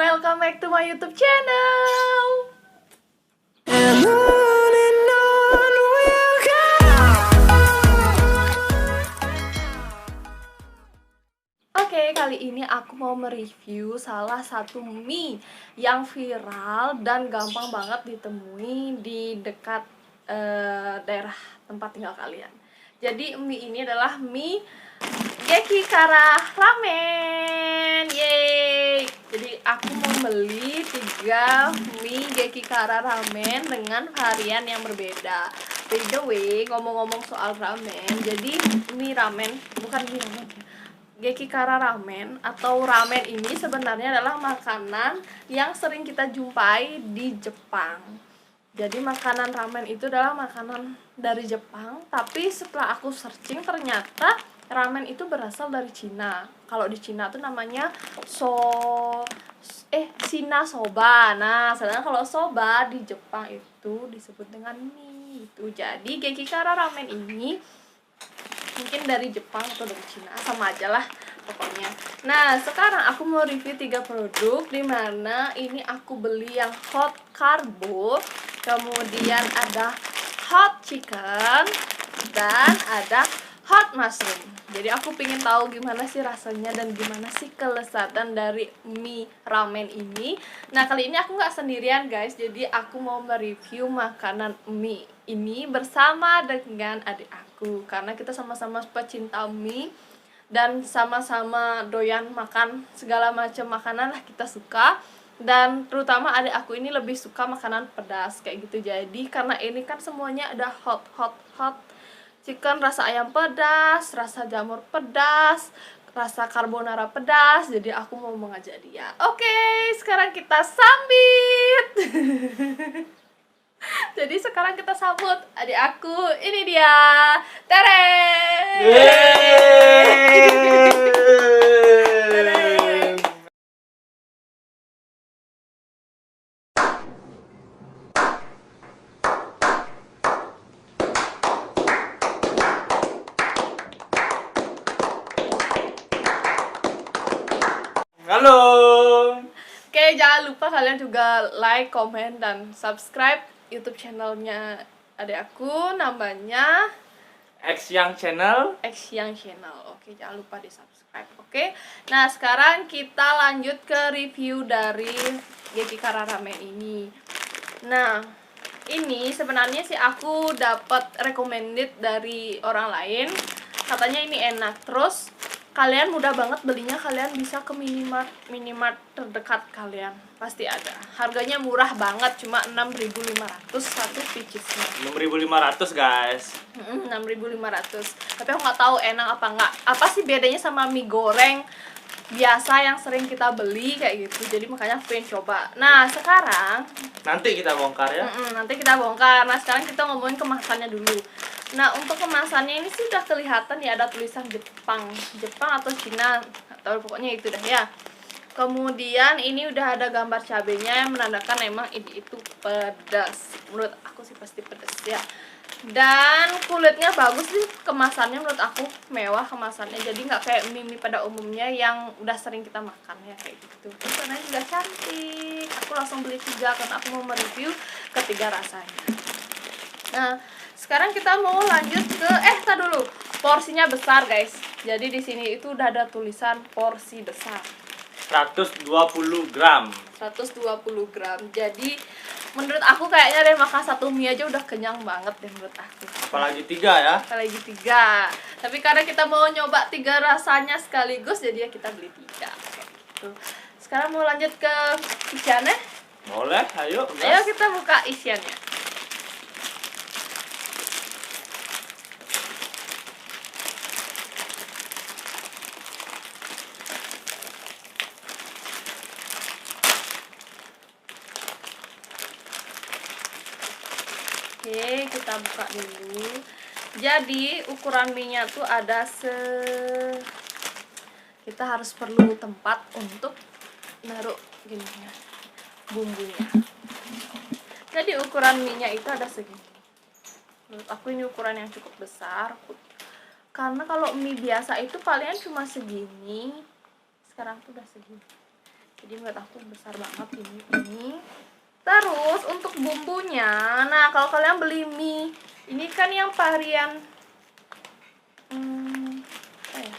Welcome back to my YouTube channel. And on we'll go. Oke, kali ini aku mau mereview salah satu mie yang viral dan gampang banget ditemui di dekat daerah tempat tinggal kalian. Jadi mie ini adalah mie Geki Kara Ramen. Yeay. Jadi aku mau beli 3 mie Geki Kara Ramen dengan varian yang berbeda. By the way, ngomong-ngomong soal ramen, jadi mie ramen, bukan mie ramen, Geki Kara Ramen atau ramen ini sebenarnya adalah makanan yang sering kita jumpai di Jepang. Jadi makanan ramen itu adalah makanan dari Jepang, tapi setelah aku searching ternyata ramen itu berasal dari Cina. Kalau di Cina tuh namanya Shina soba. Nah, sedangkan kalau soba di Jepang itu disebut dengan mie itu. Jadi Geki Kara Ramen ini mungkin dari Jepang atau dari Cina, sama aja lah pokoknya. Nah, sekarang aku mau review 3 produk, dimana ini aku beli yang hot carbo, kemudian ada hot chicken, dan ada hot mushroom. Jadi aku pengen tahu gimana sih rasanya dan gimana sih kelezatan dari mie ramen ini. Nah, kali ini aku nggak sendirian guys, jadi aku mau mereview makanan mie ini bersama dengan adik aku, karena kita sama-sama pecinta mie dan sama-sama doyan makan segala macam makanan lah kita suka. Dan terutama adik aku ini lebih suka makanan pedas kayak gitu. Jadi karena ini kan semuanya ada hot chicken, rasa ayam pedas, rasa jamur pedas, rasa carbonara pedas. Jadi aku mau mengajak dia. Oke, sekarang kita sambit. Jadi sekarang kita sambut adik aku. Ini dia, Tere. Halo. Oke, jangan lupa kalian juga like, comment, dan subscribe YouTube channelnya adik aku, namanya X Yang Channel. X Yang Channel. Oke, jangan lupa di subscribe. Oke, nah sekarang kita lanjut ke review dari Geki Kara Ramen ini. Nah, ini sebenarnya sih aku dapat recommended dari orang lain, katanya ini enak. Terus kalian mudah banget belinya, kalian bisa ke minimart terdekat kalian, pasti ada. Harganya murah banget, cuma 6.500 satu piecesnya. 6.500 guys. 6.500. Tapi aku nggak tahu enak apa nggak. Apa sih bedanya sama mie goreng biasa yang sering kita beli kayak gitu. Jadi makanya aku pengen coba. Nah, sekarang Nanti kita bongkar ya. nanti kita bongkar. Nah, sekarang kita ngomongin kemasannya dulu. Nah, untuk kemasannya ini sih udah kelihatan ya, ada tulisan Jepang atau Cina atau pokoknya itu dah ya. Kemudian ini udah ada gambar cabenya yang menandakan emang ini itu pedas. Menurut aku sih pasti pedas ya. Dan kulitnya bagus sih, kemasannya menurut aku mewah kemasannya. Jadi nggak kayak mie pada umumnya yang udah sering kita makan ya kayak gitu. Terus warnanya juga cantik. Aku langsung beli 3 karena aku mau mereview ketiga rasanya. Nah, sekarang kita mau lanjut ke tar dulu. Porsinya besar, guys. Jadi di sini itu udah ada tulisan porsi besar. 120 gram. 120 gram. Jadi menurut aku kayaknya deh makan 1 mie aja udah kenyang banget deh menurut aku. Apalagi 3 ya. Apalagi 3. Tapi karena kita mau nyoba 3 rasanya sekaligus, jadi ya kita beli 3 kayak gitu. Sekarang mau lanjut ke isiannya. Boleh, ayo. Ayo kita buka isiannya. Oke, kita buka dulu. Jadi ukuran mie-nya tuh ada kita harus perlu tempat untuk naruh gini ya, bumbunya. Jadi ukuran mie-nya itu ada segini. Menurut aku ini ukuran yang cukup besar. Karena kalau mie biasa itu palingan cuma segini. Sekarang tuh udah segini. Jadi jadi menurut aku besar banget ini. Terus untuk bumbunya, nah kalau kalian beli mie ini kan yang varian apa ya,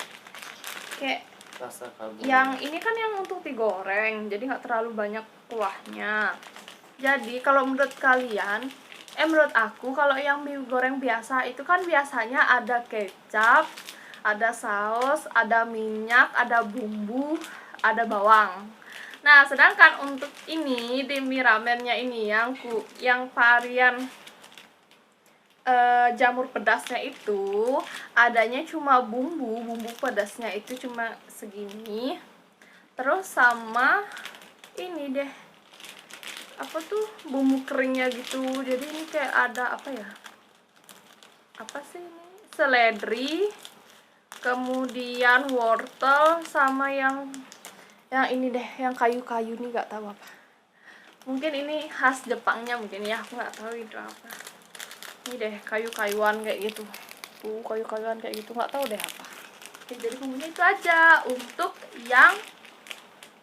kayak Rasa karbon. yang ini kan yang untuk digoreng, jadi nggak terlalu banyak kuahnya. Jadi kalau menurut kalian, menurut aku kalau yang mie goreng biasa itu kan biasanya ada kecap, ada saus, ada minyak, ada bumbu, ada bawang. Nah, sedangkan untuk ini di mie ramennya ini yang varian jamur pedasnya itu adanya cuma bumbu pedasnya itu cuma segini, terus sama ini deh apa tuh bumbu keringnya gitu. Jadi ini kayak ada apa ya, apa sih ini, seledri, kemudian wortel, sama yang ini deh yang kayu-kayu nih, nggak tahu apa, mungkin ini khas Jepangnya mungkin ya, aku nggak tahu itu apa. Ini deh kayu-kayuan kayak gitu, kayu-kayuan kayak gitu, nggak tahu deh apa. Oke, jadi bumbunya itu aja untuk yang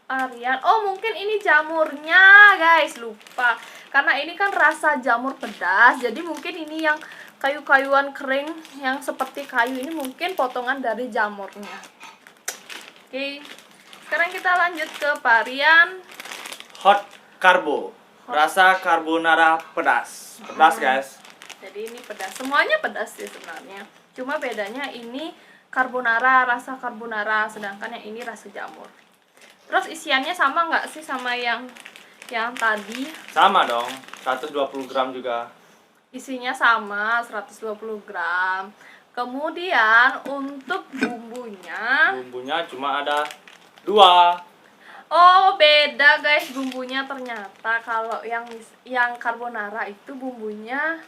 varian. Oh, mungkin ini jamurnya guys, lupa, karena ini kan rasa jamur pedas, jadi mungkin ini yang kayu-kayuan kering yang seperti kayu ini mungkin potongan dari jamurnya. Oke, sekarang kita lanjut ke varian Hot carbo. Rasa carbonara pedas. Pedas guys. jadi ini pedas, semuanya pedas sih sebenarnya, cuma bedanya ini carbonara, rasa carbonara, sedangkan yang ini rasa jamur. Terus isiannya sama nggak sih sama yang tadi? Sama dong, 120 gram juga. Isinya sama 120 gram. Kemudian untuk bumbunya, Bumbunya cuma ada 2. oh beda guys bumbunya ternyata. Kalau yang carbonara itu bumbunya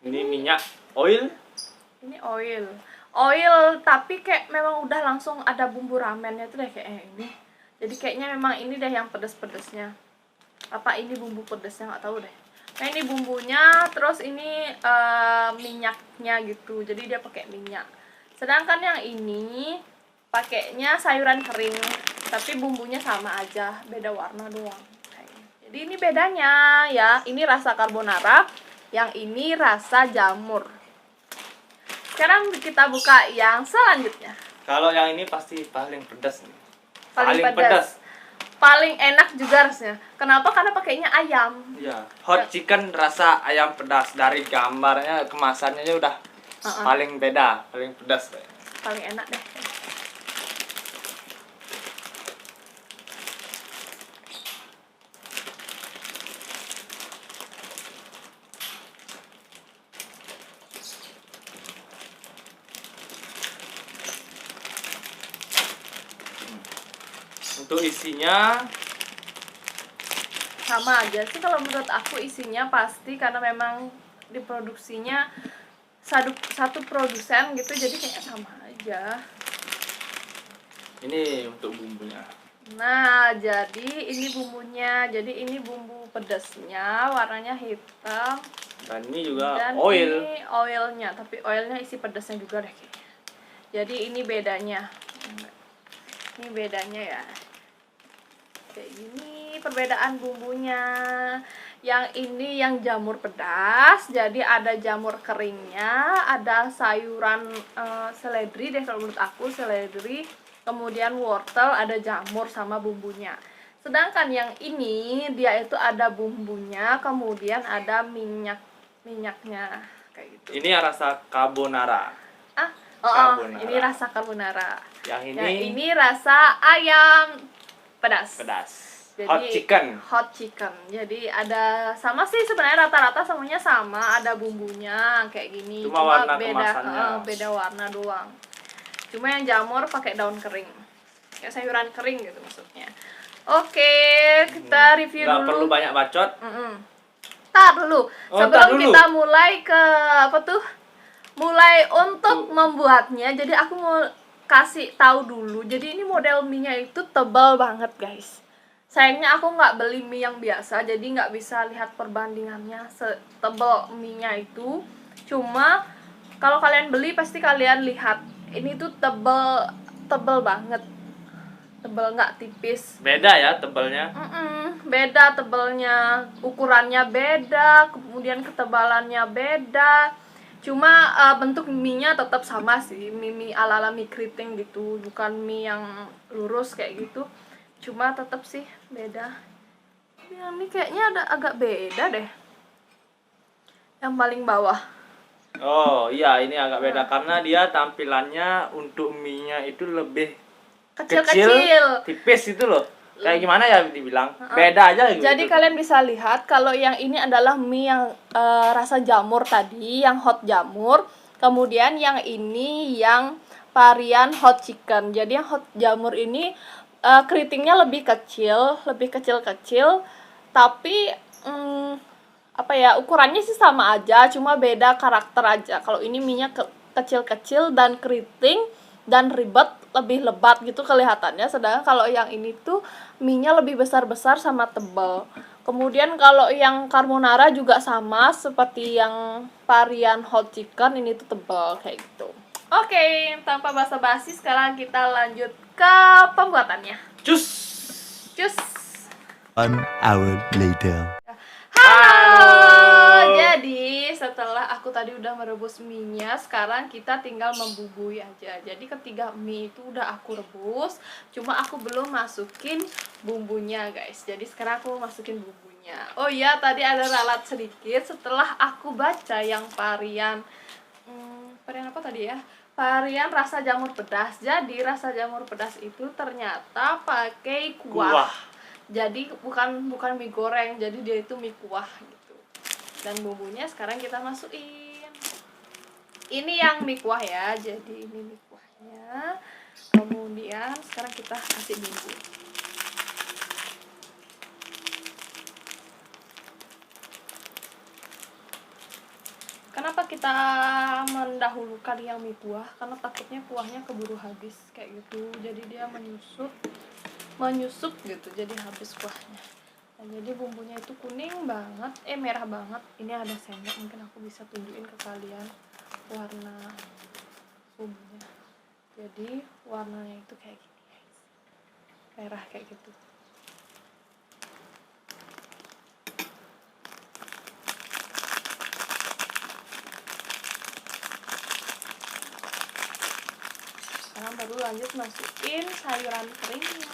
Ini minyak oil. ini oil tapi kayak memang udah langsung ada bumbu ramennya tuh deh kayak ini. Jadi kayaknya memang ini deh yang pedes-pedesnya. Apa ini bumbu pedesnya, nggak tahu deh. Nah ini bumbunya, terus ini minyaknya gitu. Jadi dia pakai minyak. Sedangkan yang ini pakainya sayuran kering, tapi bumbunya sama aja, beda warna doang. Jadi ini bedanya ya. Ini rasa carbonara, yang ini rasa jamur. Sekarang kita buka yang selanjutnya. Kalau yang ini pasti paling pedas nih. Paling pedas. Paling enak juga rasanya. Kenapa? Karena pakainya ayam. Iya, hot chicken rasa ayam pedas. Dari gambarnya, kemasannya udah paling beda, paling pedas. Paling enak deh. Untuk isinya Sama aja sih kalau menurut aku, isinya pasti karena memang diproduksinya satu produsen gitu, jadi kayaknya sama aja. ini untuk bumbunya. Nah, jadi ini bumbunya. Jadi ini bumbu pedasnya, warnanya hitam. Dan ini juga Dan oil. ini oilnya, tapi oilnya isi pedasnya juga deh kayaknya. Jadi ini bedanya. Ini bedanya ya. Kayak gini perbedaan bumbunya. Yang ini yang jamur pedas, jadi ada jamur keringnya, ada sayuran seledri deh kalau menurut aku, seledri, kemudian wortel, ada jamur sama bumbunya. Sedangkan yang ini dia itu ada bumbunya, kemudian ada minyaknya kayak gitu. Ini yang rasa carbonara. Carbonara. Ini rasa carbonara. Yang Yang ini ini rasa ayam pedas. pedas. Jadi, Hot chicken. Hot chicken. Jadi ada sama sih sebenarnya, rata-rata semuanya sama, ada bumbunya kayak gini. Cuma warna beda kemasannya. beda warna doang. Cuma yang jamur pakai daun kering. Kayak sayuran kering gitu maksudnya. Oke, kita review Nggak dulu. perlu banyak bacot. Tar dulu. Oh, Sebelum tar dulu. kita mulai ke apa tuh? Mulai untuk membuatnya. Jadi aku mau kasih tahu dulu. Jadi ini model mie-nya itu tebal banget, guys. Sayangnya aku nggak beli mie yang biasa, jadi nggak bisa lihat perbandingannya setebal mie-nya itu. Cuma kalau kalian beli pasti kalian lihat ini tuh tebal banget. tebel nggak tipis. Beda ya tebelnya. Beda tebelnya, ukurannya beda, kemudian ketebalannya beda. Cuma bentuk mie-nya tetap sama sih, mie ala mie keriting gitu, bukan mie yang lurus kayak gitu. Cuma tetap sih beda. Yang ini kayaknya ada agak beda deh. Yang paling bawah. Oh iya, ini agak beda karena dia tampilannya untuk mie-nya itu lebih Kecil-kecil. tipis itu loh. Kayak gimana ya dibilang? Beda aja gitu. Jadi kalian bisa lihat kalau yang ini adalah mie yang rasa jamur tadi, yang hot jamur. Kemudian yang ini yang varian hot chicken. Jadi yang hot jamur ini keritingnya lebih kecil-kecil, tapi apa ya, ukurannya sih sama aja, cuma beda karakter aja. Kalau ini mie-nya kecil-kecil dan keriting dan ribet, lebih lebat gitu kelihatannya. Sedangkan kalau yang ini tuh mie-nya lebih besar-besar sama tebal. Kemudian kalau yang carbonara juga sama seperti yang varian hot chicken, ini tuh tebal kayak gitu. Oke, tanpa basa-basi sekarang kita lanjut ke pembuatannya. Cus. Cus. 1 hour later. Halo. Jadi setelah aku tadi udah merebus mie-nya, sekarang kita tinggal membumbui aja. Jadi ketiga mie itu udah aku rebus, cuma aku belum masukin bumbunya, guys. Jadi sekarang aku masukin bumbunya. Oh iya, tadi ada ralat sedikit setelah aku baca yang varian apa tadi ya? Varian rasa jamur pedas. Jadi rasa jamur pedas itu ternyata pakai kuah. Jadi bukan mie goreng, jadi dia itu mie kuah gitu. Dan bumbunya sekarang kita masukin. Ini yang mie kuah ya, jadi ini mie kuahnya. Kemudian sekarang kita kasih bumbu. Kenapa kita mendahulukan yang mie kuah? Karena takutnya kuahnya keburu habis kayak gitu. Jadi dia menyusup gitu, jadi habis kuahnya. Nah, jadi bumbunya itu kuning banget, merah banget. Ini ada sendok, mungkin aku bisa tunjukin ke kalian warna bumbunya. Jadi warnanya itu kayak gini, guys. Merah kayak gitu. Sekarang baru lanjut masukin sayuran keringnya.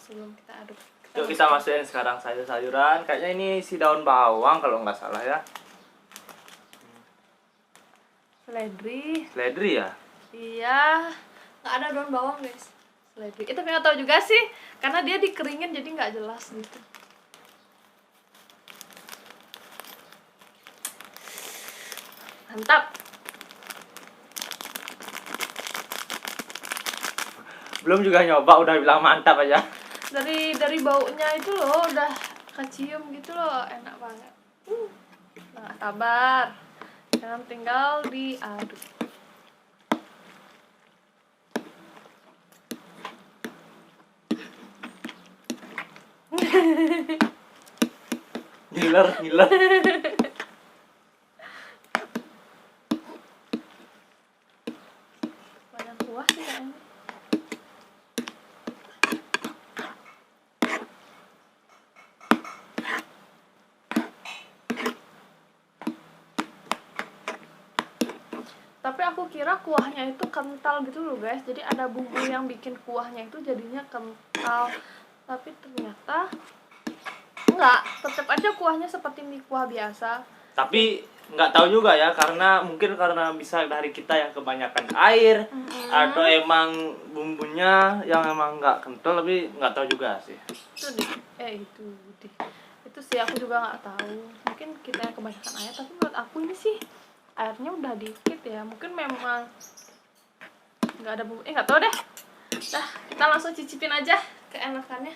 Sebelum kita aduk. Yuk kita masukin sekarang sayur-sayuran. Kayaknya ini isi daun bawang kalau nggak salah ya. Seledri ya? Iya, nggak ada daun bawang, guys. Seledri. Itu nggak tahu juga sih, karena dia dikeringin jadi nggak jelas gitu. Mantap. Belum juga nyoba udah bilang mantap aja. Dari baunya itu loh udah kecium gitu loh, enak banget. Nah, sabar. Sekarang tinggal diaduk. Ngiler. Banyak kuah sih kayaknya. Tapi aku kira kuahnya itu kental gitu loh, guys. Jadi ada bumbu yang bikin kuahnya itu jadinya kental. Tapi ternyata enggak, tetap aja kuahnya seperti mie kuah biasa. Tapi nggak tahu juga ya, karena mungkin karena bisa dari kita yang kebanyakan air atau emang bumbunya yang emang nggak kental, tapi nggak tahu juga sih. Itu sih aku juga nggak tahu. Mungkin kita yang kebanyakan air, tapi menurut aku ini sih airnya udah dikit ya. Mungkin memang nggak ada bumbu. Nggak tahu deh. Dah, kita langsung cicipin aja keenakannya.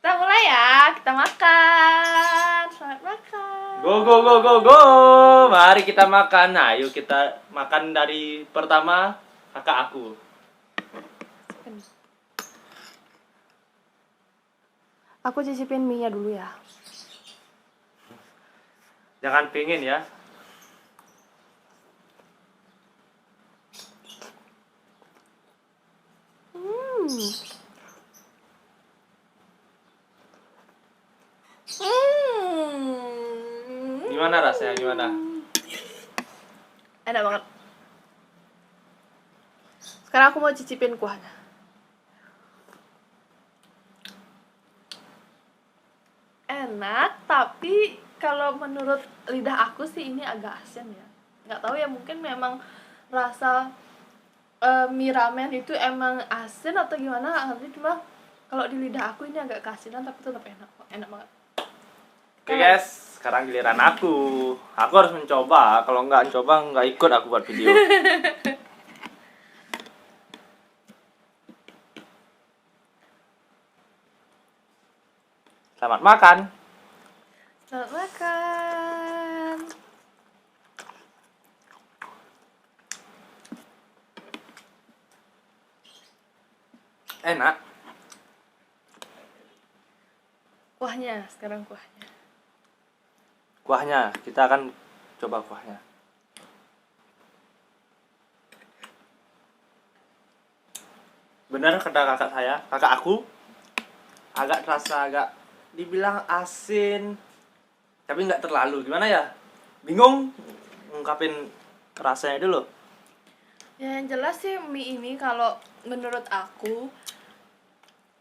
Kita mulai ya, kita makan. Selamat makan. Go. Mari kita makan. Nah, yuk kita makan dari pertama kakak aku. Aku cicipin mie-nya dulu ya. Jangan pingin ya. Gimana rasanya? Gimana? Enak banget. Sekarang aku mau cicipin kuahnya. Enak, tapi kalau menurut lidah aku sih ini agak asin ya. Nggak tahu ya, mungkin memang rasa mie ramen itu emang asin atau gimana nggak ngerti, cuma kalau di lidah aku ini agak keasinan tapi tetap enak kok, enak banget. Oke guys, sekarang giliran aku. Aku harus mencoba. Kalau nggak mencoba, nggak ikut aku buat video. Selamat makan. Selamat makan. Enak. Kuahnya, sekarang kuahnya. Kuahnya, kita akan coba kuahnya. Benar kata kakak aku, agak terasa agak dibilang asin, tapi nggak terlalu. Gimana ya? Bingung ngungkapin rasanya dulu. Ya, yang jelas sih mie ini kalau menurut aku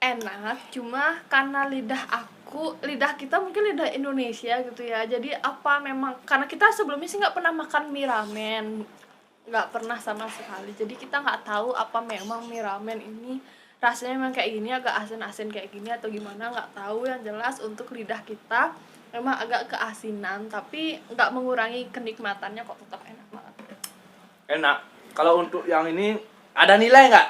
enak, cuma karena lidah kita mungkin lidah Indonesia gitu ya. Jadi apa memang karena kita sebelumnya sih nggak pernah makan mie ramen, nggak pernah sama sekali. Jadi kita nggak tahu apa memang mie ramen ini rasanya memang kayak gini, agak asin-asin kayak gini atau gimana, nggak tahu. Yang jelas untuk lidah kita memang agak keasinan, tapi nggak mengurangi kenikmatannya, kok tetap enak banget. Enak. Kalau untuk yang ini ada nilai nggak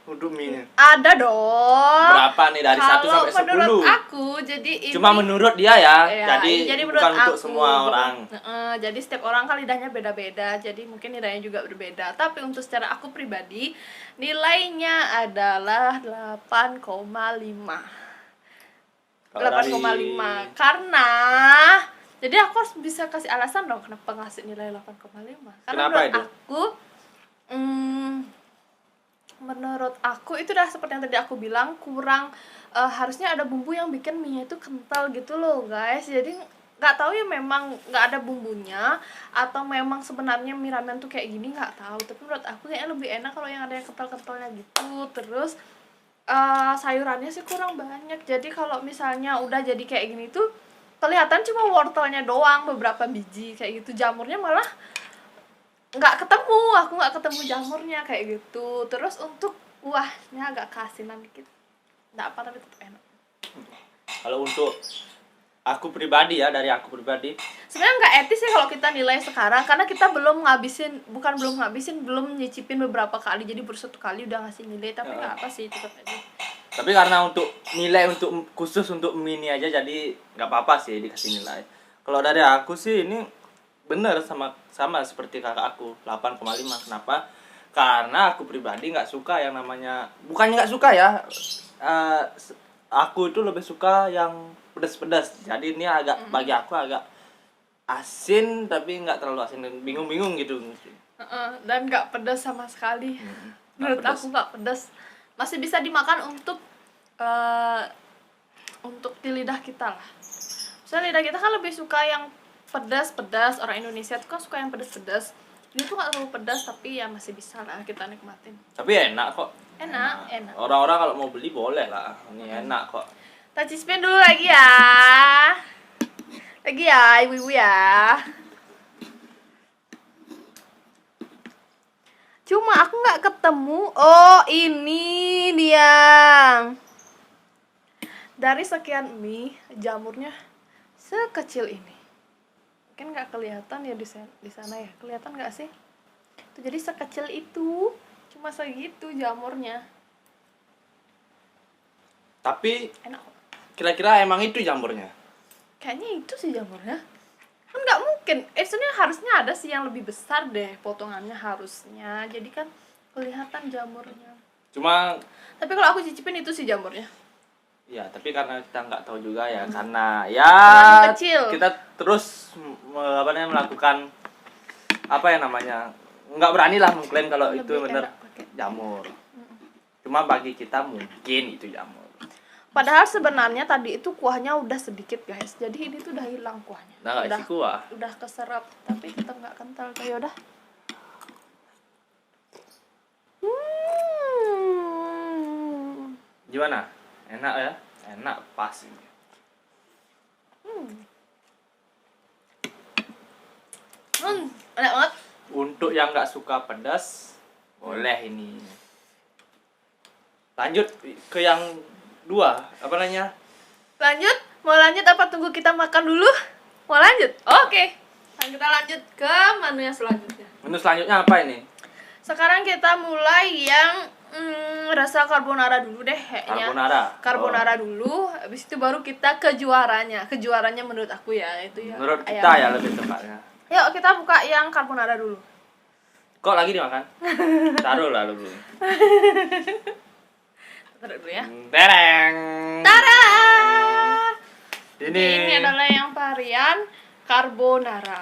untuk mie-nya? Ada dong. Berapa nih dari 1 Kalau sampai 10? menurut aku, jadi ini Cuma menurut dia ya. ya, jadi menurut bukan untuk aku, semua orang. jadi setiap orang kan lidahnya beda-beda, jadi mungkin nilainya juga berbeda. Tapi untuk secara aku pribadi, nilainya adalah 8,5. 8,5 karena jadi aku harus bisa kasih alasan dong kenapa ngasih nilai 8,5. Karena Kenapa menurut itu? aku menurut aku itu udah seperti yang tadi aku bilang, kurang harusnya ada bumbu yang bikin mie itu kental gitu loh guys. Jadi nggak tahu ya, memang nggak ada bumbunya atau memang sebenarnya mie ramen tuh kayak gini, nggak tahu. Tapi menurut aku kayaknya lebih enak kalau yang ada yang kental-kentalnya gitu. Terus sayurannya sih kurang banyak. Jadi kalau misalnya udah jadi kayak gini tuh kelihatan cuma wortelnya doang, beberapa biji kayak gitu. Jamurnya malah nggak ketemu, aku nggak ketemu jamurnya kayak gitu. Terus untuk kuahnya agak keasinan dikit, nggak apa tapi tetap enak. Kalau untuk aku pribadi ya, dari aku pribadi, Sebenarnya nggak etis sih kalau kita nilai sekarang, karena kita belum belum nyicipin beberapa kali, jadi baru 1 kali udah ngasih nilai. Tapi nggak apa sih, tetap aja. tapi karena untuk nilai untuk khusus untuk mie ini aja, jadi nggak apa-apa sih dikasih nilai. Kalau dari aku sih ini bener sama seperti kakak aku, 8,5. Kenapa? Karena aku pribadi nggak suka yang namanya, bukannya nggak suka ya, aku itu lebih suka yang pedas-pedas. Jadi ini agak, bagi aku agak asin tapi nggak terlalu asin, bingung-bingung gitu. Dan nggak pedas sama sekali. Menurut pedas. aku nggak pedas, masih bisa dimakan untuk di lidah kita lah. Soalnya lidah kita kan lebih suka yang pedas-pedas. Orang Indonesia tuh kan suka yang pedas-pedas. Ini tuh nggak terlalu pedas, tapi ya masih bisa lah kita nikmatin. Tapi enak kok. Enak. Orang-orang kalau mau beli boleh lah. Ini enak kok. Touch spin dulu lagi ya. Lagi ya, ibu-ibu ya. Cuma aku nggak ketemu. Oh, ini dia. Dari sekian mie, jamurnya sekecil ini. Mungkin nggak kelihatan ya di sana ya. Kelihatan nggak sih? Itu jadi sekecil itu. Cuma segitu jamurnya. Tapi Enak kok. kira-kira emang itu jamurnya? Kayaknya itu sih jamurnya. Kan nggak mungkin. Sebenarnya harusnya ada sih yang lebih besar deh potongannya harusnya. Jadi kan kelihatan jamurnya. Cuma Tapi kalau aku cicipin itu sih jamurnya. ya, tapi karena kita nggak tahu juga ya, karena ya Terlalu kecil. kita terus melakukan apa ya namanya, nggak berani lah mengklaim kalau Lebih itu benar enak pakai. jamur. Cuma bagi kita mungkin itu jamur. Padahal sebenarnya tadi itu kuahnya udah sedikit guys. Jadi ini tuh udah hilang kuahnya. Nah, nggak isi kuah. Udah keserap, tapi tetap nggak kental. Ya udah. Gimana? Enak ya? Enak pas ini. Enak banget. Untuk yang nggak suka pedas, boleh ini. Lanjut ke yang dua, apa namanya? Lanjut? Mau lanjut apa tunggu kita makan dulu? Mau lanjut? Oke. Nah, kita lanjut ke menu yang selanjutnya. Menu selanjutnya apa ini? Sekarang kita mulai yang rasa carbonara dulu deh kayaknya. Carbonara dulu, habis itu baru kita ke juaranya. Kejuaranya menurut aku ya, itu ya. Menurut kita ya lebih tepatnya. Yuk kita buka yang carbonara dulu. Kok lagi dimakan? Taruh lah dulu. Taruh dulu ya. Tereng. Tada! Ini adalah yang varian carbonara.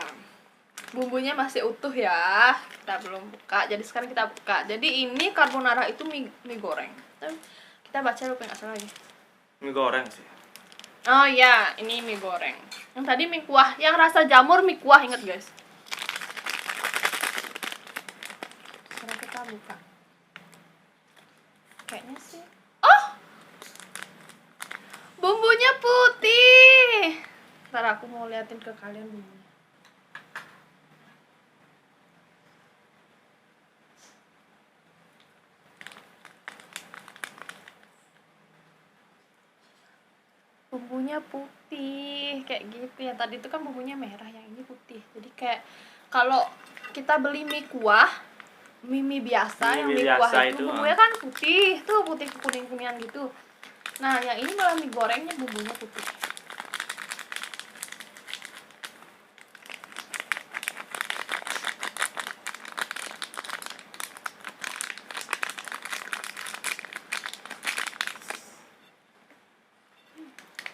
Bumbunya masih utuh ya. Kita belum buka. Jadi sekarang kita buka. Jadi ini carbonara itu mie goreng. Kita baca dulu nggak salah lagi. mie goreng sih. Oh iya, ini mie goreng. Yang tadi mie kuah, yang rasa jamur mie kuah, inget guys. Sekarang kita buka. Kayaknya sih. Oh! Bumbunya putih. Ntar aku mau liatin ke kalian bumbunya. Bumbunya putih kayak gitu ya. Tadi itu kan bumbunya merah, yang ini putih. Jadi kayak kalau kita beli mie kuah, mie biasa, yang mie kuah itu bumbunya kan putih, tuh putih kuning-kuningan gitu. Nah, yang ini malah mie gorengnya bumbunya putih.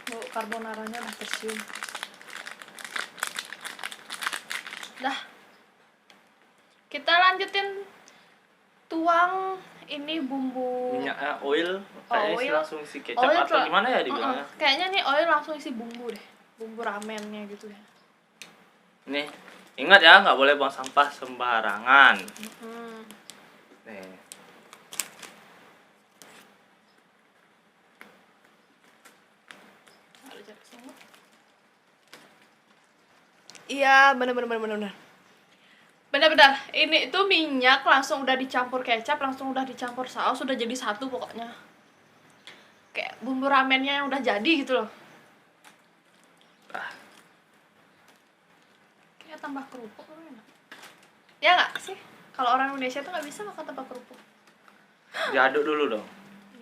Bau carbonaranya udah tercium. Dah. Kita lanjutin tuang ini bumbu Minyaknya oil, kayaknya sih Oil. langsung isi kecap atau gimana ya dibilangnya? Kayaknya nih oil langsung isi bumbu deh. Bumbu ramennya gitu ya. Nih, ingat ya nggak boleh buang sampah sembarangan. Nih. Iya, bener. Benar-benar. Ini itu minyak langsung udah dicampur kecap, langsung udah dicampur saus, udah jadi satu pokoknya. Kayak bumbu ramennya yang udah jadi gitu loh. Kayak tambah kerupuk loh enak. Ya nggak sih? Kalau orang Indonesia tuh nggak bisa makan tanpa kerupuk. Diaduk dulu dong.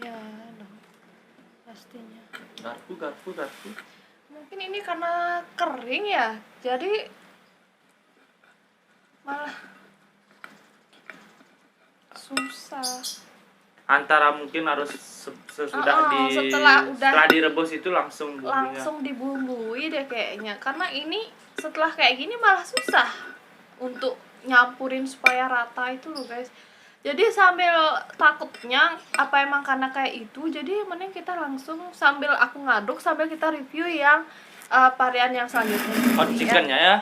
Ya dong. Pastinya. Garpu. Mungkin ini karena kering ya, jadi malah susah. Antara mungkin harus sesudah setelah direbus itu langsung bumbunya. Langsung dibumbui deh kayaknya. Karena ini setelah kayak gini malah susah untuk nyampurin supaya rata itu loh guys. Jadi sambil takutnya apa emang karena kayak itu, jadi mending kita langsung sambil aku ngaduk sambil kita review yang varian yang selanjutnya. Hot chickennya ya.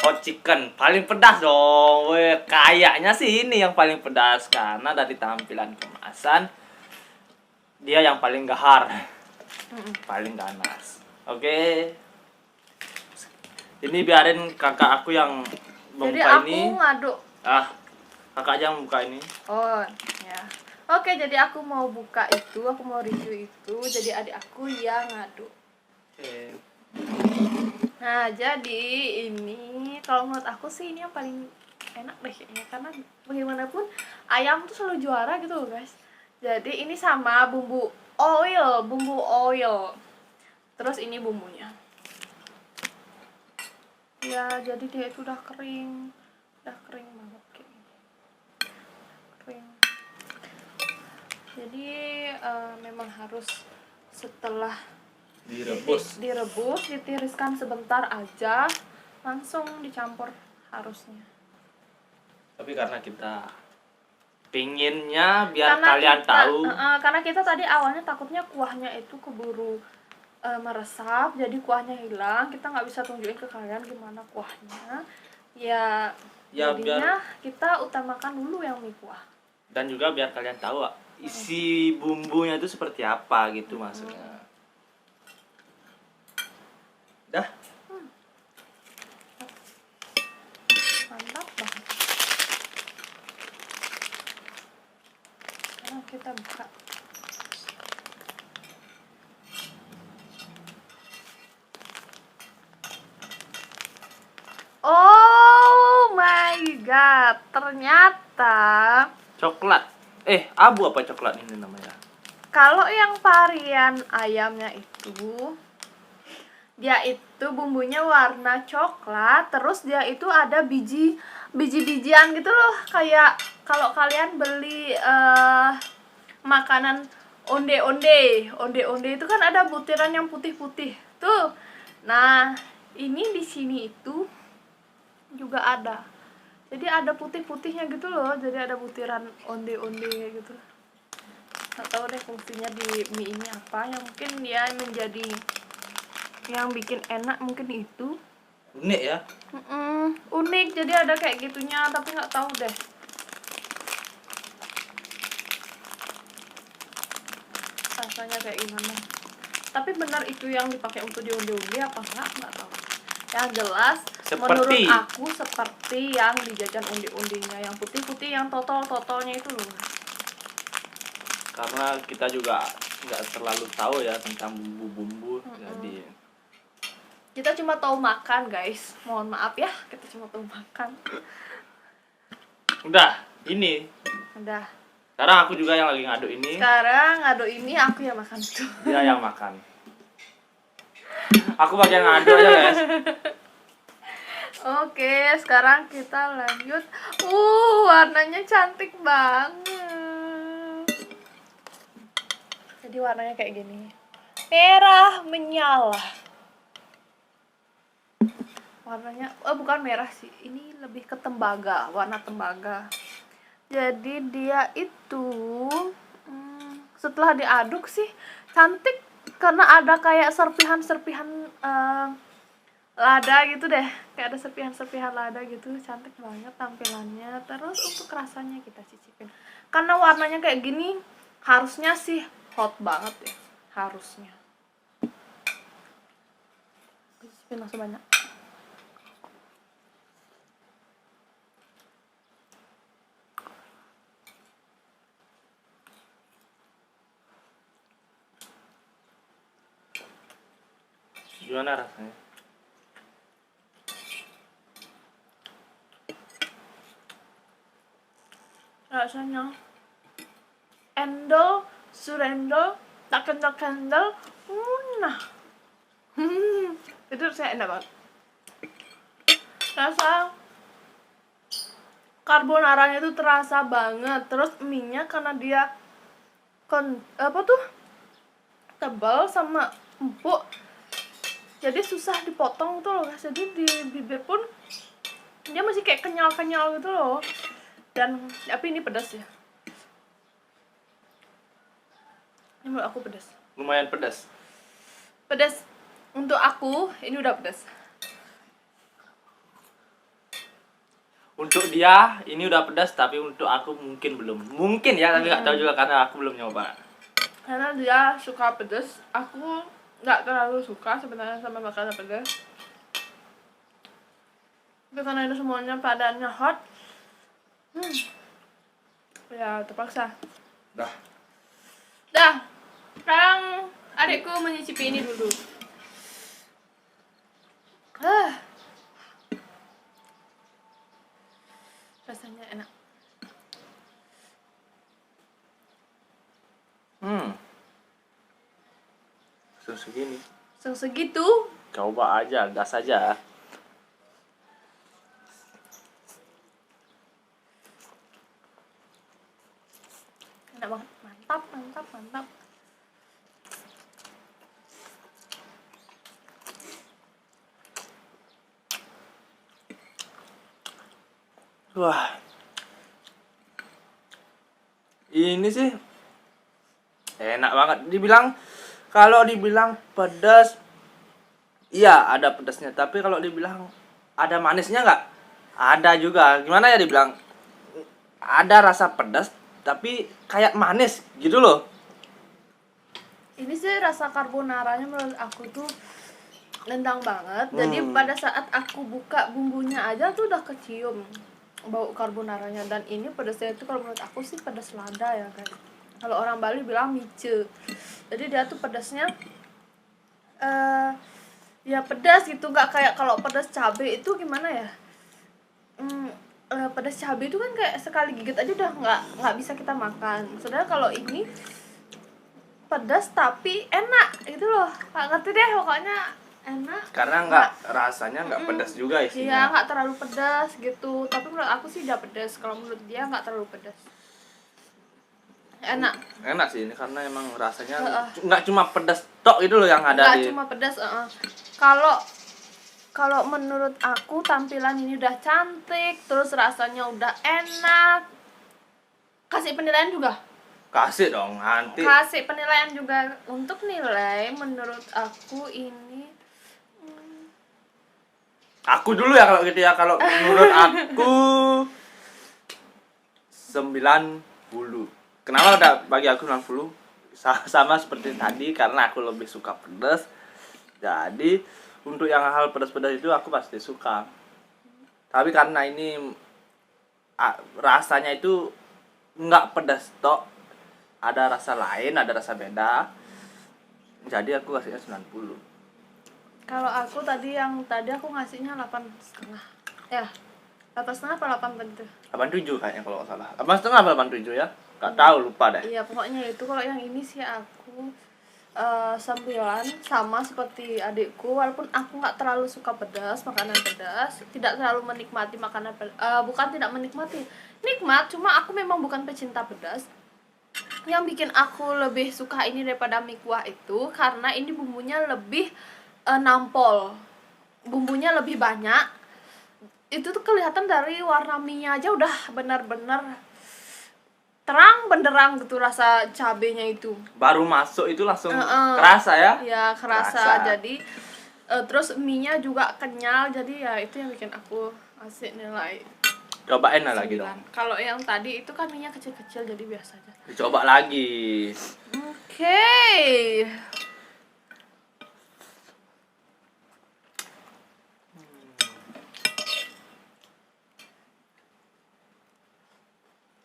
Hot chicken paling pedas dong. Weh, kayaknya sih ini yang paling pedas karena dari tampilan kemasan dia yang paling gahar. Paling ganas. Oke. Ini biarin kakak aku yang Jadi membuka aku ini. ngaduk. Kakak aja yang buka ini. Oh, ya. Oke, jadi aku mau buka itu, aku mau review itu. Jadi adik aku yang ngaduk. Oke. Nah, jadi ini kalau menurut aku sih ini yang paling enak deh kayaknya, karena bagaimanapun ayam tuh selalu juara gitu loh guys. Jadi ini sama bumbu oil. Terus ini bumbunya. Ya, jadi dia itu udah kering banget kayak gini. Kering. Jadi memang harus setelah direbus, ditiriskan sebentar aja, langsung dicampur harusnya. Tapi karena kita Pinginnya biar kalian tahu. Karena kita tadi awalnya takutnya kuahnya itu keburu meresap, jadi kuahnya hilang. Kita nggak bisa tunjukin ke kalian gimana kuahnya. Ya jadinya kita utamakan dulu yang mie kuah. Dan juga biar kalian tahu isi bumbunya itu seperti apa gitu maksudnya. Dah. Mantap banget. Sekarang kita buka. Oh my god, ternyata Coklat. Abu apa coklat ini namanya? kalau yang varian ayamnya itu dia itu bumbunya warna coklat, terus dia itu ada biji-bijian gitu loh, kayak kalau kalian beli makanan onde-onde itu kan ada butiran yang putih-putih tuh. Nah, ini di sini itu juga ada. Jadi ada putih-putihnya gitu loh, jadi ada butiran onde-onde gitu. Nggak tahu deh fungsinya di mie ini apa, yang mungkin dia menjadi yang bikin enak mungkin itu. Unik ya. Unik, jadi ada kayak gitunya, tapi nggak tahu deh rasanya kayak gimana. Tapi benar itu yang dipakai untuk di onde-onde apa nggak tahu. Yang jelas menurut aku seperti yang di jajan onde-ondenya, yang putih-putih, yang totol-totolnya itu loh. Karena kita juga nggak terlalu tahu ya tentang bumbu-bumbu, jadi kita cuma tahu makan guys, mohon maaf ya, kita cuma tahu makan. Udah, ini. Udah. Sekarang aku juga yang lagi ngaduk ini. Sekarang ngaduk ini, aku yang makan itu. Dia yang makan. Aku bagian ngaduk aja guys. Oke, sekarang kita lanjut. Warnanya cantik banget. Jadi warnanya kayak gini. Merah menyala. Warnanya, bukan merah sih. Ini lebih ke tembaga, warna tembaga. Jadi dia itu setelah diaduk sih cantik karena ada kayak serpihan-serpihan lada gitu deh, kayak ada serpihan-serpihan lada gitu, cantik banget tampilannya. Terus untuk rasanya kita cicipin, karena warnanya kayak gini harusnya sih hot banget ya, harusnya. Cicipin langsung banyak. Gimana rasanya? Rasanya endol, surendol, tak kendal, nah, itu saya enak banget. Rasa carbonaranya itu terasa banget. Terus mie-nya karena dia tebal sama empuk, jadi susah dipotong tuh loh guys. Jadi di bibir pun dia masih kayak kenyal gitu loh. Dan tapi ini pedas ya, ini menurut aku pedas, Lumayan pedas. Untuk aku ini udah pedas. Untuk dia ini udah pedas, tapi untuk aku mungkin belum. Mungkin ya, tapi nggak tahu juga karena aku belum nyoba. Karena dia suka pedas, aku nggak terlalu suka sebenarnya sama makanan pedas. Tapi karena ini semuanya padannya hot, ya terpaksa. Dah. Sekarang adikku menyicipi ini dulu. Rasanya enak. Segini. Segitu. Coba aja, gas aja. Enak banget, mantap. Wah. Ini sih enak banget. Kalau dibilang pedas, iya ada pedasnya. Tapi kalau dibilang ada manisnya nggak? Ada juga. Gimana ya dibilang? Ada rasa pedas, tapi kayak manis gitu loh. Ini sih rasa carbonaranya menurut aku tuh nendang banget. Jadi pada saat aku buka bumbunya aja tuh udah kecium bau carbonaranya. Dan ini pedasnya itu kalau menurut aku sih pedas lada ya kan. Kalau orang Bali bilang mice. Jadi dia tuh pedasnya ya pedas gitu, nggak kayak kalau pedas cabai itu gimana ya. Pedas cabai itu kan kayak sekali gigit aja udah nggak bisa kita makan. Sedangkan kalau ini pedas tapi enak gitu loh, nggak ngerti deh pokoknya enak. Karena rasanya nggak pedas juga Iya, isinya. nggak terlalu pedas gitu. Tapi menurut aku sih udah pedas. Kalau menurut dia nggak terlalu pedas. Enak. Enak sih ini karena emang rasanya nggak cuma pedas tok itu loh yang ada Nggak di. cuma pedas. Kalau menurut aku tampilan ini udah cantik, terus rasanya udah enak. Kasih penilaian juga. Kasih dong nanti. Kasih penilaian juga. Untuk nilai menurut aku ini Aku dulu ya kalau gitu ya. Kalau menurut aku 90. Kenapa udah bagi aku 90? Sama seperti tadi karena aku lebih suka pedas. Jadi untuk yang hal pedas-pedas itu aku pasti suka. Tapi karena ini rasanya itu nggak pedas tok, ada rasa lain, ada rasa beda. Jadi aku kasihnya 90. kalau aku tadi aku ngasihnya 8,5. Ya. 8,5 apa 8 tadi tuh? 87 kayaknya kalau nggak salah. 8,5 apa 87 ya? Nggak tahu, lupa deh. Iya, pokoknya itu. Kalau yang ini sih aku 9, sama seperti adikku, walaupun aku nggak terlalu suka pedas, makanan pedas, tidak terlalu menikmati makanan pedas, bukan tidak menikmati, nikmat, cuma aku memang bukan pecinta pedas. Yang bikin aku lebih suka ini daripada mie kuah itu karena ini bumbunya lebih nampol, bumbunya lebih banyak. Itu tuh kelihatan dari warna mie-nya aja udah benar-benar terang benderang gitu rasa cabenya itu. Baru masuk itu langsung kerasa ya? Ya kerasa. Jadi terus mie-nya juga kenyal. Jadi ya itu yang bikin aku asik nilai Cobain lah lagi 9. dong. Kalau yang tadi itu kan mie-nya kecil-kecil jadi biasa aja. Dicoba lagi. Oke.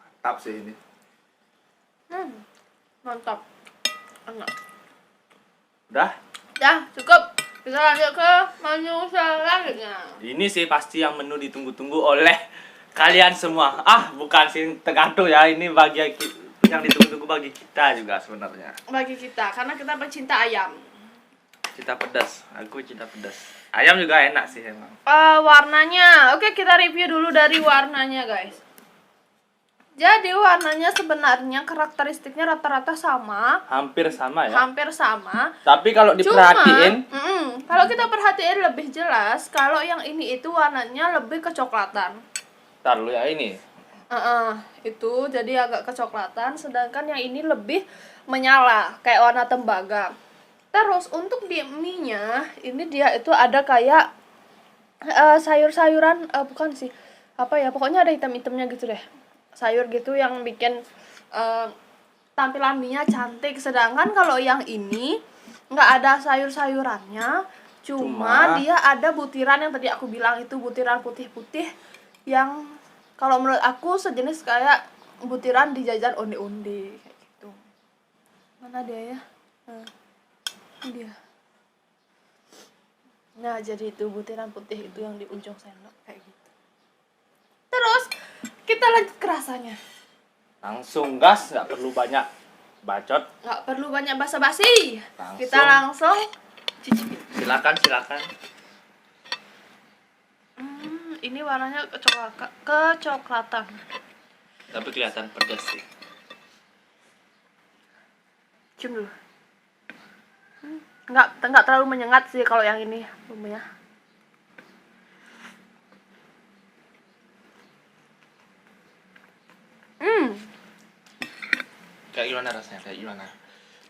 Mantap sih ini. Mantap. Enak. Udah? Ya, cukup. Kita lanjut ke menu selanjutnya. Ini sih pasti yang menu ditunggu-tunggu oleh kalian semua. Bukan sih tergantung ya. Ini bagi yang ditunggu-tunggu bagi kita juga sebenarnya. Bagi kita, karena kita pecinta ayam. Cinta pedas. Aku cinta pedas. Ayam juga enak sih emang. Warnanya. Oke, kita review dulu dari warnanya, guys. Jadi warnanya sebenarnya karakteristiknya rata-rata sama. Hampir sama ya. Hampir sama. Tapi kalau diperhatiin, Kalau kita perhatiin lebih jelas, kalau yang ini itu warnanya lebih kecoklatan. ntar lu ya ini. Itu jadi agak kecoklatan, sedangkan yang ini lebih menyala, kayak warna tembaga. Terus untuk di mie-nya, ini dia itu ada kayak sayur-sayuran, bukan sih, apa ya, pokoknya ada hitam-hitamnya gitu deh. Sayur gitu yang bikin tampilan mie-nya cantik. Sedangkan kalau yang ini nggak ada sayur-sayurannya, cuma dia ada butiran yang tadi aku bilang itu butiran putih-putih yang kalau menurut aku sejenis kayak butiran di jajan onde-onde kayak gitu. Mana dia ya? Ini dia. Nah, jadi itu butiran putih itu yang di ujung sendok kayak gitu. Terus kita lanjut ke rasanya. Langsung gas, nggak perlu banyak bacot. Nggak perlu banyak basa-basi. Langsung. Kita langsung cicipin. Silakan. Ini warnanya kecoklatan. Tapi kelihatan pedas sih. Cium dulu. Nggak terlalu menyengat sih kalau yang ini bumbunya. Kayak gimana rasanya? Kayak gimana?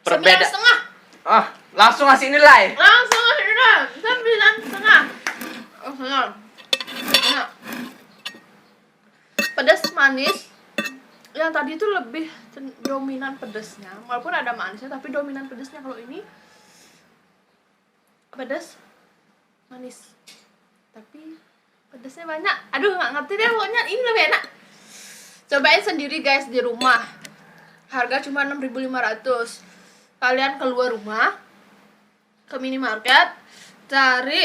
9,5. Ah, langsung ngasih nilai. Langsung aja 9,5. Oh, enak. Enak. Pedas manis. Yang tadi itu lebih dominan pedasnya. Walaupun ada manisnya tapi dominan pedasnya. Kalau ini pedas manis. Tapi pedasnya banyak. Aduh, nggak ngerti deh pokoknya ini lebih enak. Cobain sendiri guys di rumah. Harga cuma 6.500. Kalian keluar rumah ke minimarket, cari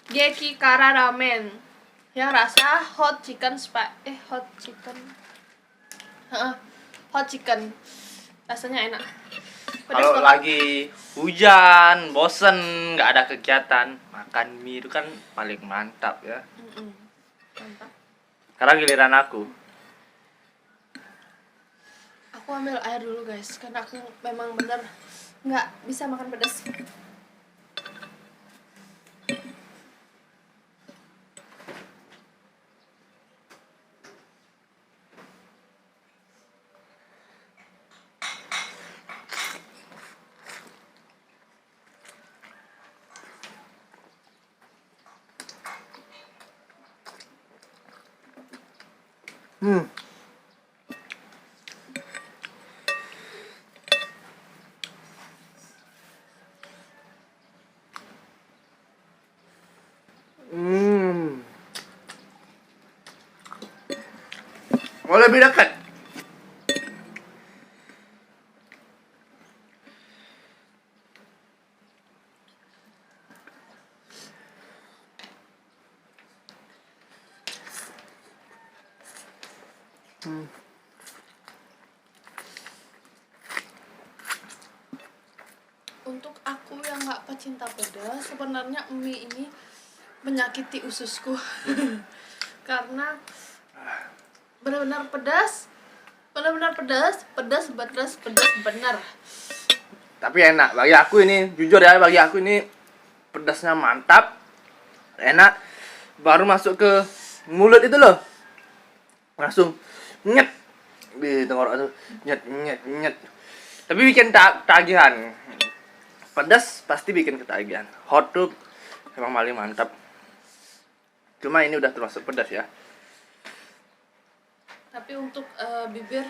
Geki Kara Ramen yang rasa hot chicken hot chicken. Rasanya enak. Pedas Kalau banget. lagi hujan, bosen, nggak ada kegiatan, makan mie itu kan paling mantap ya. Mantap. Sekarang giliran aku. Aku ambil air dulu guys, karena aku memang bener nggak bisa makan pedas. Mau lebih dekat. Untuk aku yang nggak pecinta pedas, sebenarnya mie ini menyakiti ususku. Karena benar-benar pedas, pedas benar. Tapi enak bagi aku ini, jujur ya, bagi aku ini pedasnya mantap, enak. Baru masuk ke mulut itu loh, langsung nyet di tenggorok tuh, nyet. Tapi bikin tagihan. Pedas pasti bikin ketagihan. Hot tuh emang paling mantap. Cuma ini udah termasuk pedas ya. Tapi untuk bibir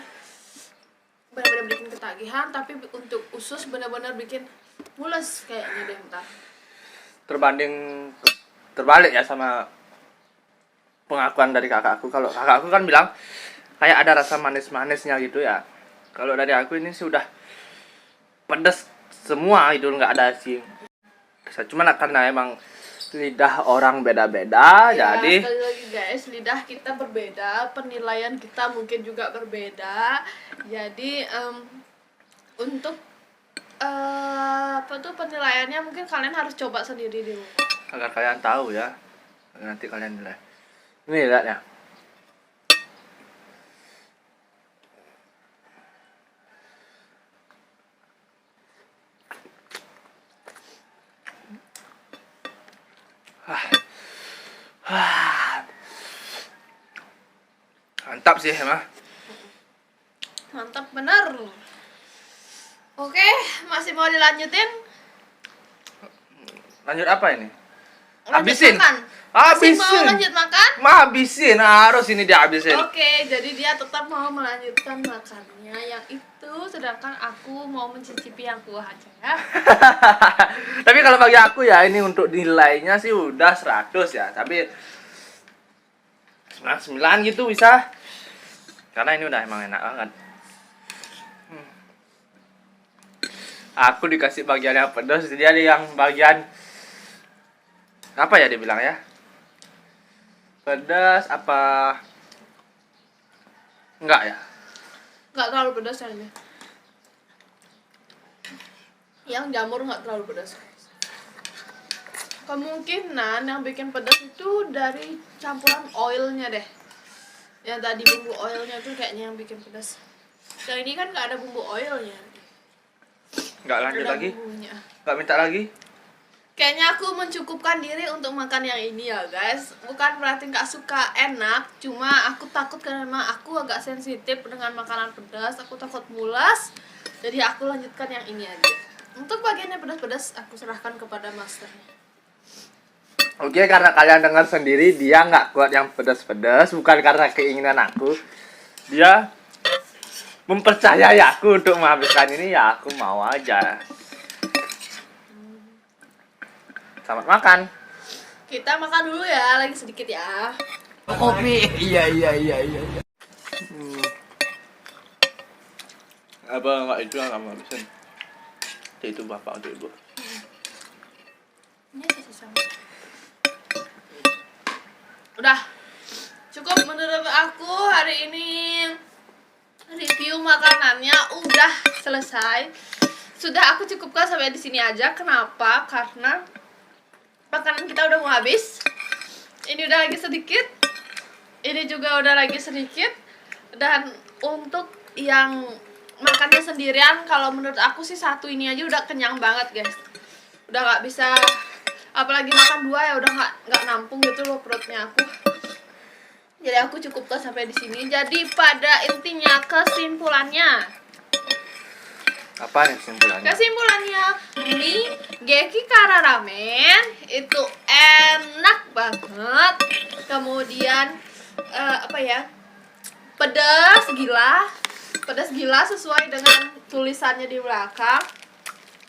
benar-benar bikin ketagihan, tapi untuk usus benar-benar bikin mules kayaknya deh bentar. Terbalik ya sama pengakuan dari kakakku. Kalau kakakku kan bilang kayak ada rasa manis-manisnya gitu ya. Kalau dari aku ini sudah pedas semua, itu nggak ada sih. Cuman karena emang lidah orang beda-beda, Ya, jadi sekali lagi guys, lidah kita berbeda, penilaian kita mungkin juga berbeda. Jadi untuk penilaiannya mungkin kalian harus coba sendiri di rumah. agar kalian tahu ya, nanti kalian nilai. Ini lihat ya. Mantap sih emang. Mantap bener. Oke, masih mau dilanjutin? Lanjut apa ini? Lanjut Habisin. makan. Masih mau Habisin. lanjut makan? Habisin, harus ini dihabisin. Oke, jadi dia tetap mau melanjutkan makannya yang itu, sedangkan aku mau mencicipi yang kuah aja ya. Tapi kalau bagi aku ya, ini untuk nilainya sih udah 100 ya. Tapi 99 gitu bisa. Karena ini udah emang enak banget. Aku dikasih bagian yang pedas, dia yang bagian apa ya dia bilang ya? Pedas apa? Enggak ya? Nggak terlalu pedas kayaknya. Yang jamur nggak terlalu pedas. Kemungkinan yang bikin pedas itu dari campuran oilnya deh. Yang tadi bumbu oilnya tuh kayaknya yang bikin pedas. Yang ini kan nggak ada bumbu oilnya. Enggak lanjut Ada lagi? bumbunya. Enggak minta lagi? Kayaknya aku mencukupkan diri untuk makan yang ini ya guys. Bukan berarti nggak suka enak, cuma aku takut karena memang aku agak sensitif dengan makanan pedas. Aku takut mulas, jadi aku lanjutkan yang ini aja. Untuk bagiannya pedas-pedas aku serahkan kepada masternya. Oke, karena kalian dengar sendiri dia nggak kuat yang pedas-pedas, bukan karena keinginan aku. Dia mempercayai aku untuk menghabiskan ini, ya aku mau aja. Selamat makan. Kita makan dulu ya, lagi sedikit ya. Kopi. Iya. Apa nggak itu yang kamu habisin? Itu bapak untuk ibu. Ini ada sisa. Udah cukup menurut aku hari ini. Review makanannya udah selesai. Sudah aku cukupkan sampai di sini aja. Kenapa? Karena makanan kita udah mau habis. Ini udah lagi sedikit. Ini juga udah lagi sedikit. Dan untuk yang makannya sendirian, kalau menurut aku sih satu ini aja udah kenyang banget guys. Udah nggak bisa, apalagi makan dua ya udah nggak nampung gitu loh perutnya aku. Jadi aku cukupkan sampai di sini. Jadi pada intinya kesimpulannya. Apa nih kesimpulannya? Kesimpulannya, mie Geki Kara Ramen itu enak banget. Kemudian apa ya? Pedas gila. Pedas gila sesuai dengan tulisannya di belakang.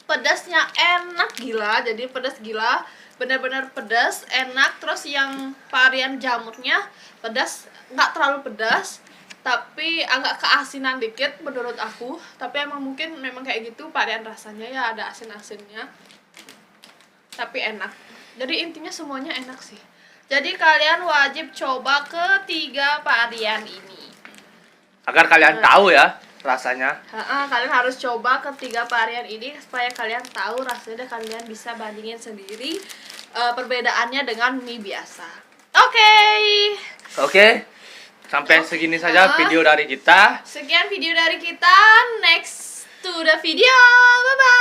Pedasnya enak gila. Jadi pedas gila, benar-benar pedas, enak. Terus yang varian jamurnya pedas, nggak terlalu pedas, tapi agak keasinan dikit menurut aku. Tapi emang mungkin memang kayak gitu varian rasanya ya, ada asin-asinnya, tapi enak. Jadi intinya semuanya enak sih. Jadi kalian wajib coba ketiga varian ini Agar kalian tahu ya rasanya. kalian harus coba ketiga varian ini supaya kalian tahu rasanya, dan kalian bisa bandingin sendiri perbedaannya dengan mie biasa. Oke. Sampai segini saja video dari kita. Sekian video dari kita. Next to the video. Bye bye.